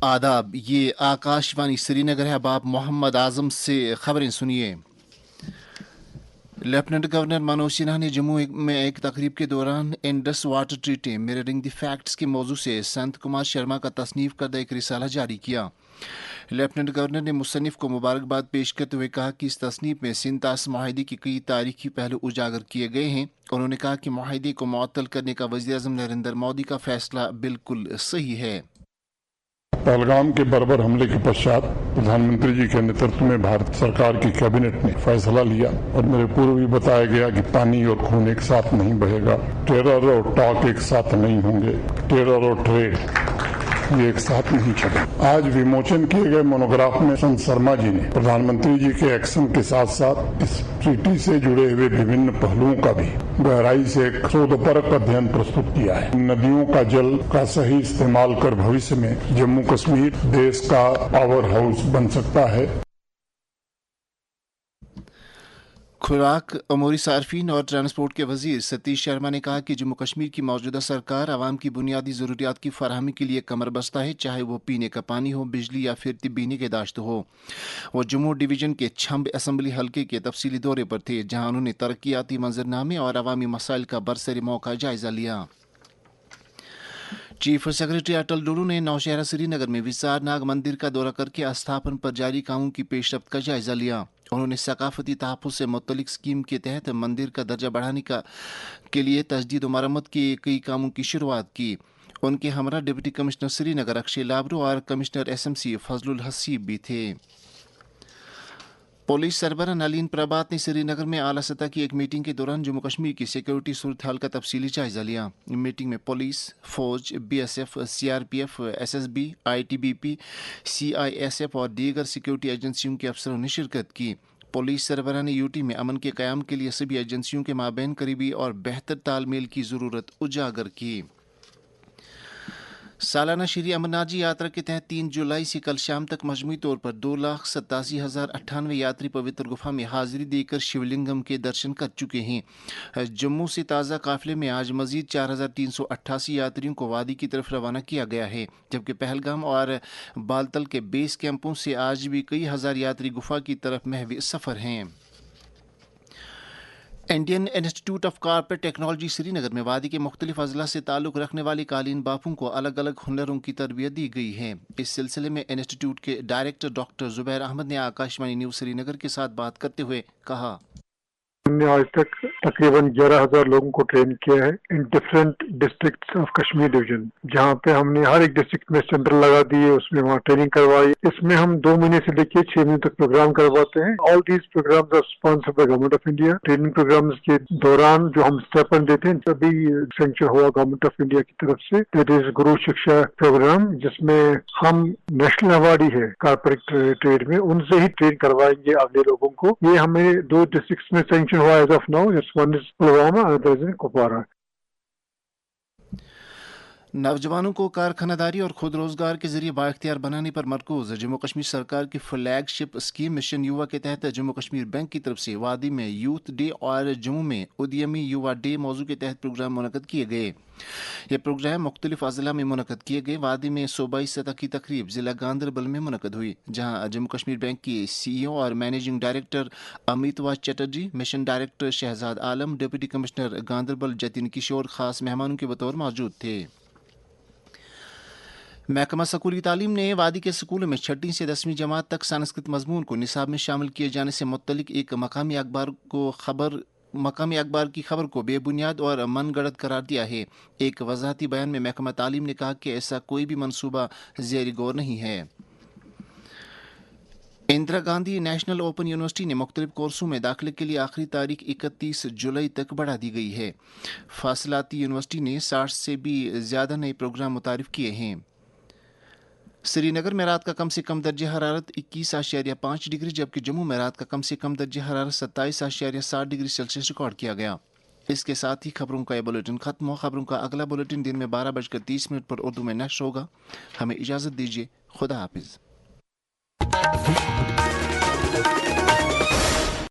आदाब, ये आकाशवाणी श्रीनगर है। अब आप मोहम्मद आजम से खबरें सुनिए। लेफ्टिनेंट गवर्नर मनोज सिन्हा ने जम्मू में एक तकरीब के दौरान Indus water treaty mirroring the facts के मौजू से संत कुमार शर्मा का तसनीफ करदा एक रिसाला जारी किया। लेफ्टिनेंट गवर्नर ने मुसन्निफ को मुबारकबाद पेश करते हुए कहा कि इस तसनीफ में सिंतास माहिदे के कई तारीखी पहलू उजागर किए गए हैं। उन्होंने कहा कि माहिदे को मुअत्तल करने का वज़ीर-ए-आज़म नरेंद्र मोदी का फैसला बिल्कुल सही है। पहलगाम के बर्बर हमले के पश्चात प्रधानमंत्री जी के नेतृत्व में भारत सरकार की कैबिनेट ने फैसला लिया और मेरे पूर्व भी बताया गया कि पानी और खून एक साथ नहीं बहेगा, टेरर और टॉक एक साथ नहीं होंगे, टेरर और ट्रेड ये एक साथ नहीं चले। आज विमोचन किए गए मोनोग्राफ में संत शर्मा जी ने प्रधानमंत्री जी के एक्शन के साथ साथ इस ट्रीटी से जुड़े हुए विभिन्न पहलुओं का भी गहराई से एक शोधपरक अध्ययन प्रस्तुत किया है। नदियों का जल का सही इस्तेमाल कर भविष्य में जम्मू कश्मीर देश का पावर हाउस बन सकता है। खुराक, अमूरी सार्फिन और ट्रांसपोर्ट के वजीर सतीश शर्मा ने कहा कि जम्मू कश्मीर की मौजूदा सरकार आवाम की बुनियादी ज़रूरियात की फराहमी के लिए कमर बस्ता है, चाहे वो पीने का पानी हो, बिजली या फिर तिब्बी निगहदाश्त हो। वो जम्मू डिवीज़न के छंब असम्बली हल्के के तफसीली दौरे पर थे, जहाँ उन्होंने तरक्याती मंजरनामे और अवामी मसाइल का बरसरी मौका जायजा लिया। चीफ सेक्रेटरी अटल डुलू ने नौशहरा श्रीनगर में विसार नाग मंदिर का दौरा करके स्थापना पर जारी कामों की पेशरफ्त का जायजा लिया। उन्होंने सकाफती तहफ़्फ़ुज़ से मुतल्लिक़ स्कीम के तहत मंदिर का दर्जा बढ़ाने के लिए तजदीद व मरम्मत के कई कामों की शुरुआत की। उनके हमरा डिप्टी कमिश्नर श्रीनगर अक्षय लाबरू और कमिश्नर SMC फजलुल हसीब भी थे। पुलिस सरबराह नलीन प्रभात ने श्रीनगर में आला सतह की एक मीटिंग के दौरान जम्मू कश्मीर की सिक्योरिटी सूरत हाल का तफसीली जायजा लिया। मीटिंग में पुलिस, फौज, BSF, CRPF, SSB, ITBP, CISF और दीगर सिक्योरिटी एजेंसियों के अफसरों ने शिरकत की। पुलिस सरबराह ने यूटी में अमन के क़याम के लिए सभी एजेंसियों के माबैन करीबी और बेहतर तालमेल की ज़रूरत उजागर की। सालाना श्री अमरनाथ जी यात्रा के तहत 3 जुलाई से कल शाम तक मजमूई तौर पर 2,87,098 यात्री पवित्र गुफा में हाजिरी देकर शिवलिंगम के दर्शन कर चुके हैं। जम्मू से ताज़ा काफिले में आज मजीद 4,388 यात्रियों को वादी की तरफ रवाना किया गया है, जबकि पहलगाम और बालतल के बेस कैंपों से आज भी कई हज़ार यात्री गुफा की तरफ महवी सफ़र हैं। Indian institute of carpet technology Srinagar में वादी के मुख्तलिफ अजला से ताल्लुक़ रखने वाली कालीन बापों को अलग अलग हुनरों की तरबियत दी गई है। इस सिलसिले में इंस्टीट्यूट के डायरेक्टर डॉक्टर जुबैर अहमद ने आकाशवाणी न्यूज़ श्रीनगर के साथ बात करते हुए कहा, हमने आज तक तकरीबन 11,000 लोगों को ट्रेन किया है in different districts of Kashmir division, जहाँ पे हमने हर एक डिस्ट्रिक्ट में सेंटर लगा दिए, उसमें वहाँ ट्रेनिंग करवाई। इसमें हम 2 महीने से लेकर 6 महीने तक प्रोग्राम करवाते हैं। All these programs are sponsored by government of India. Training programs के दौरान जो हम स्टेपन देते हैं तभी सेंक्शन हुआ गवर्नमेंट ऑफ इंडिया की तरफ से, दैट इज गुरु शिक्षा प्रोग्राम, जिसमें हम नेशनल अवार्डी है कारपेट ट्रेड में, उनसे ही ट्रेन करवाएंगे अगले लोगों को। ये हमें 2 डिस्ट्रिक्ट में सेंक्शन हुआ as of now, just one is Pulwama, other is Kupwara. नौजवानों को कारखानादारी और खुद रोजगार के जरिए बाइख्तियार बनाने पर मरकूज जम्मू कश्मीर सरकार की फ्लैगशिप स्कीम मिशन युवा के तहत जम्मू कश्मीर बैंक की तरफ से वादी में यूथ डे और जम्मू में उद्यमी युवा डे मौजू के तहत प्रोग्राम मुनक़द किए गए। ये प्रोग्राम मुख्तलिफ अजला में मुनक़द किए गए। वादी में सूबाई सतह की तकरीब ज़िला गांदरबल में मुनक़द हुई, जहाँ जम्मू कश्मीर बैंक की CEO और मैनेजिंग डायरेक्टर अमितवा चटर्जी, मिशन डायरेक्टर शहजाद आलम, डिप्टी कमिश्नर गांदरबल जतिन किशोर खास मेहमानों के बतौर मौजूद थे। महकमा स्कूली तालीम ने वादी के स्कूलों में 6वीं से 10वीं जमात तक संस्कृत मजमून को निसाब में शामिल किए जाने से मुत्तलिक एक मकामी अखबार की खबर को बेबुनियाद और मनगढ़ंत करार दिया है। एक वजाहती बयान में महकमा तालीम ने कहा कि ऐसा कोई भी मनसूबा ज़ेर गौर नहीं है। Indira Gandhi national open university ने मुख्तलिफ कोर्सों में दाखिले के लिए आखिरी तारीख 31 जुलाई तक बढ़ा दी गई है। फासलाती यूनिवर्सिटी ने 60 से भी ज़्यादा नए प्रोग्राम मुतारिफ किए हैं। श्रीनगर में रात का कम से कम दर्ज हरारत 21.5 डिग्री, जबकि जम्मू में रात का कम से कम दर्ज हरारत 27.7 डिग्री सेल्सियस रिकॉर्ड किया गया। इसके साथ ही खबरों का यह बुलेटिन खत्म हुआ। खबरों का अगला बुलेटिन दिन में 12:30 पर उर्दू में नश्र होगा। हमें इजाज़त दीजिए। खुदा हाफिज।